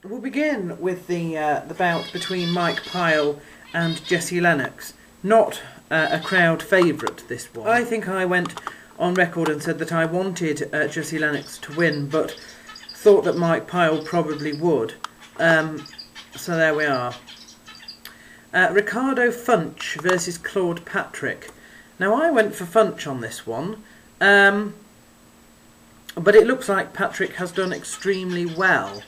We'll begin with the bout between Mike Pyle and Jesse Lennox. Not a crowd favourite, this one. I think I went on record and said that I wanted Jesse Lennox to win, but thought that Mike Pyle probably would. So there we are. Ricardo Funch versus Claude Patrick. Now I went for Funch on this one, but it looks like Patrick has done extremely well.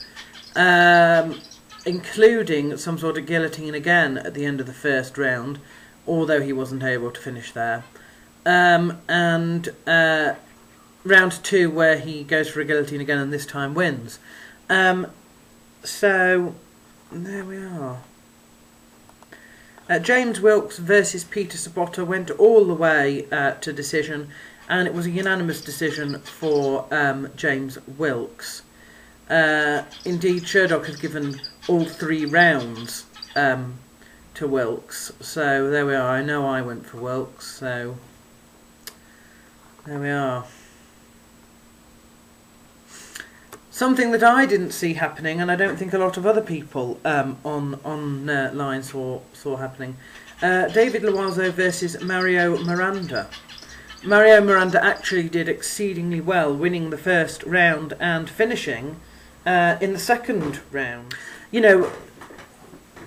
Including some sort of guillotine again at the end of the first round, although he wasn't able to finish there. And round 2 where he goes for a guillotine again and this time wins. So there we are. James Wilkes versus Peter Sobotta went all the way to decision, and it was a unanimous decision for James Wilkes. Indeed, Sherdog has given all 3 rounds to Wilkes, so there we are. I know I went for Wilkes, so there we are. Something that I didn't see happening, and I don't think a lot of other people online saw happening. David Loiseau versus Mario Miranda. Mario Miranda actually did exceedingly well, winning the first round and finishing in the second round. You know,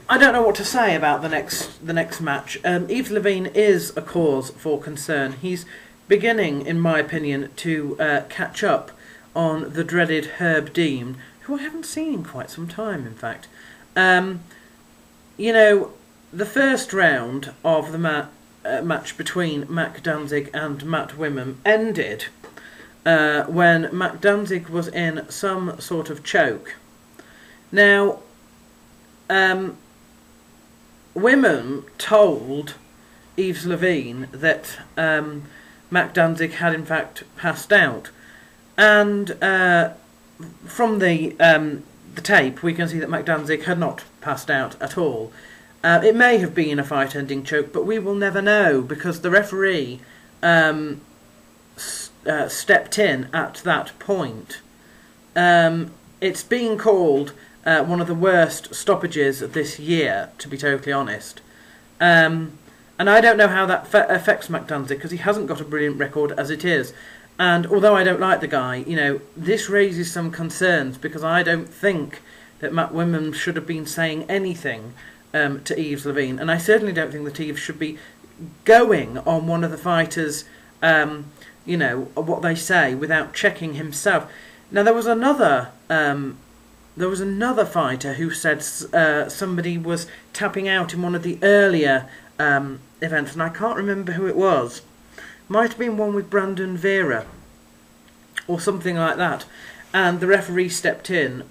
I don't know what to say about the next match. Yves Levine is a cause for concern. He's beginning, in my opinion, to catch up on the dreaded Herb Dean, who I haven't seen in quite some time, in fact. You know, the first round of the match between Mac Danzig and Matt Wiman ended when Mac Danzig was in some sort of choke. Now, Wiman told Yves Levine that Mac Danzig had in fact passed out, and from the tape we can see that Mac Danzig had not passed out at all. It may have been a fight-ending choke, but we will never know because the referee stepped in at that point. It's being called one of the worst stoppages this year, to be totally honest. And I don't know how that affects Mac Danzig, because he hasn't got a brilliant record as it is. And although I don't like the guy, you know, this raises some concerns, because I don't think that Matt Wiman should have been saying anything to Yves Levine. And I certainly don't think that Yves should be going on one of the fighters, you know, what they say without checking himself. Now, there was another fighter who said somebody was tapping out in one of the earlier events, and I can't remember who it was. Might have been one with Brandon Vera or something like that, and the referee stepped in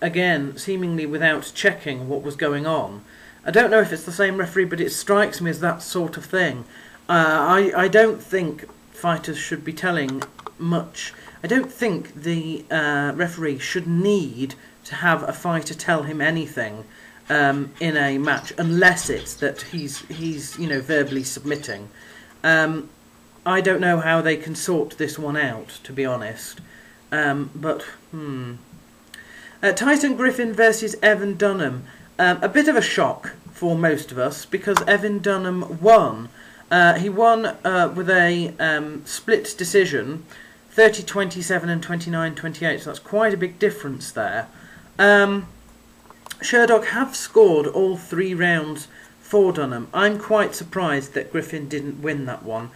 again, seemingly without checking what was going on. I don't know if it's the same referee, but it strikes me as that sort of thing. I don't think fighters should be telling much. I don't think the referee should need to have a fighter tell him anything in a match, unless it's that he's you know, verbally submitting. I don't know how they can sort this one out, to be honest. Tyson Griffin versus Evan Dunham. A bit of a shock for most of us, because Evan Dunham won. He won with a split decision, 30-27 and 29-28, so that's quite a big difference there. Sherdog have scored all 3 rounds for Dunham. I'm quite surprised that Griffin didn't win that one.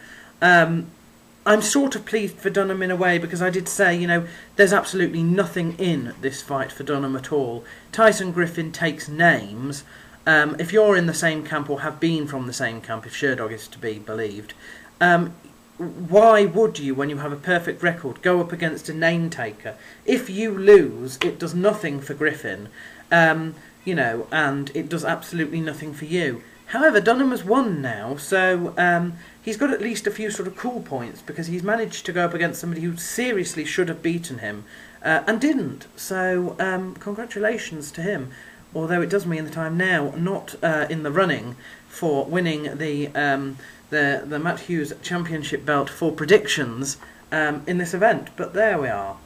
I'm sort of pleased for Dunham in a way, because I did say, you know, there's absolutely nothing in this fight for Dunham at all. Tyson Griffin takes names. If you're in the same camp or have been from the same camp, if Sherdog is to be believed, why would you, when you have a perfect record, go up against a name taker? If you lose, it does nothing for Griffin, you know, and it does absolutely nothing for you. However, Dunham has won now, so he's got at least a few sort of cool points, because he's managed to go up against somebody who seriously should have beaten him and didn't. So congratulations to him, although it does mean that I'm now not in the running for winning the Matt Hughes Championship belt for predictions in this event. But there we are.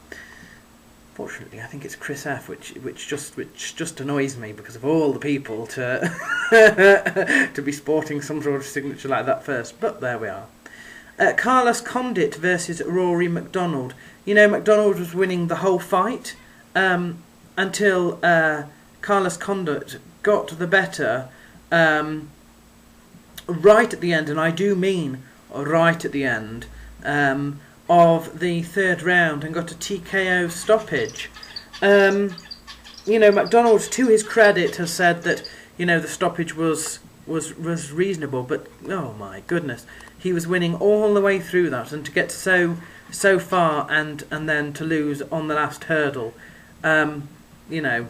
Fortunately, I think it's Chris F, which just annoys me because of all the people to to be sporting some sort of signature like that first. But there we are. Carlos Condit versus Rory MacDonald. You know, MacDonald was winning the whole fight until Carlos Condit got the better right at the end, and I do mean right at the end, of the third round, and got a TKO stoppage. You know, MacDonald, to his credit, has said that, you know, the stoppage was reasonable, but oh my goodness, he was winning all the way through that, and to get so far and then to lose on the last hurdle, you know,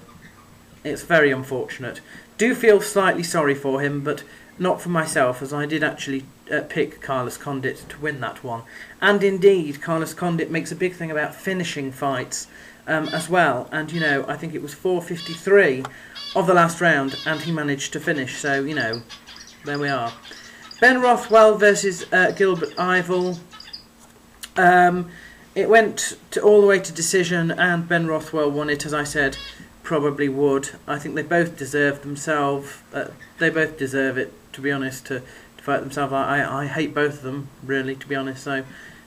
it's very unfortunate. Do feel slightly sorry for him, but not for myself, as I did actually pick Carlos Condit to win that one. And indeed, Carlos Condit makes a big thing about finishing fights as well. And, you know, I think it was 4:53 of the last round, and he managed to finish. So, you know, there we are. Ben Rothwell versus Gilbert Ivel. It went all the way to decision, and Ben Rothwell won it, as I said, probably would. I think they both deserve themselves. They both deserve it, to be honest, to fight themselves. I hate both of them, really, to be honest. So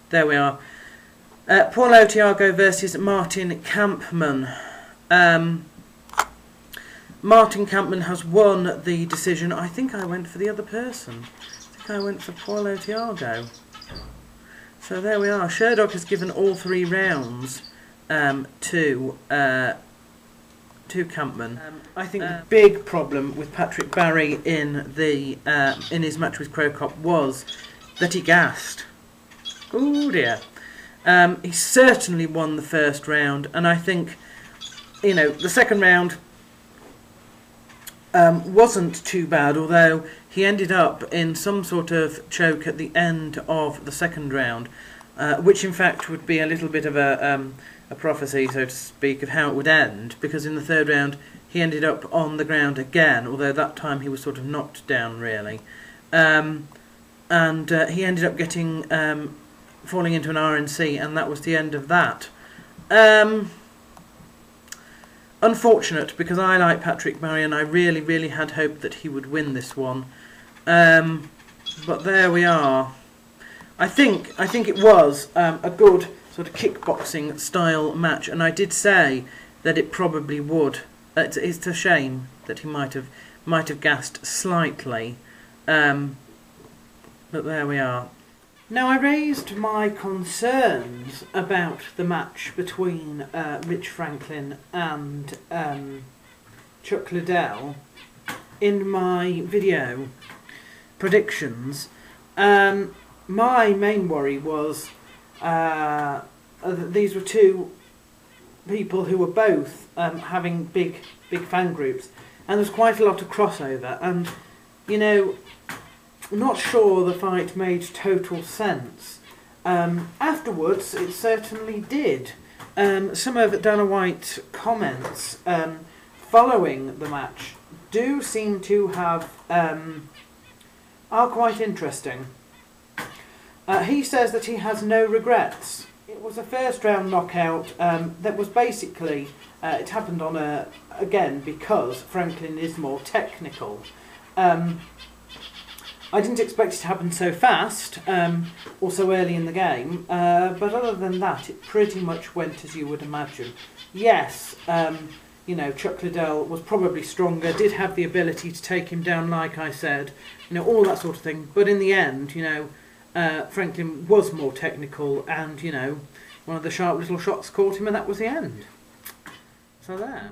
there we are. Paulo Thiago versus Martin Kampmann. Martin Kampmann has won the decision. I think I went for the other person. I think I went for Paulo Thiago. So there we are. Sherdog has given all 3 rounds to Kampmann. I think the big problem with Patrick Barry in his match with Crocop was that he gassed. Oh dear. He certainly won the first round, and I think, you know, the second round wasn't too bad, although he ended up in some sort of choke at the end of the second round, which in fact would be a little bit of a prophecy, so to speak, of how it would end, because in the third round he ended up on the ground again, although that time he was sort of knocked down, really. And he ended up getting falling into an RNC, and that was the end of that. Unfortunate, because I like Patrick Barry, and I really, really had hoped that he would win this one. But there we are. I think it was a good sort of kickboxing style match, and I did say that it probably would. It's a shame that he might have gassed slightly, but there we are. Now, I raised my concerns about the match between Rich Franklin and Chuck Liddell in my video predictions. My main worry was that these were two people who were both having big fan groups, and there was quite a lot of crossover, and, you know, I'm not sure the fight made total sense. Afterwards, it certainly did. Some of Dana White's comments following the match do seem to have are quite interesting. He says that he has no regrets. It was a first round knockout that was basically it happened on again because Franklin is more technical. I didn't expect it to happen so fast, or so early in the game, but other than that, it pretty much went as you would imagine. Yes, you know, Chuck Liddell was probably stronger, did have the ability to take him down, like I said, you know, all that sort of thing, but in the end, you know, Franklin was more technical, and, you know, one of the sharp little shots caught him, and that was the end. So there.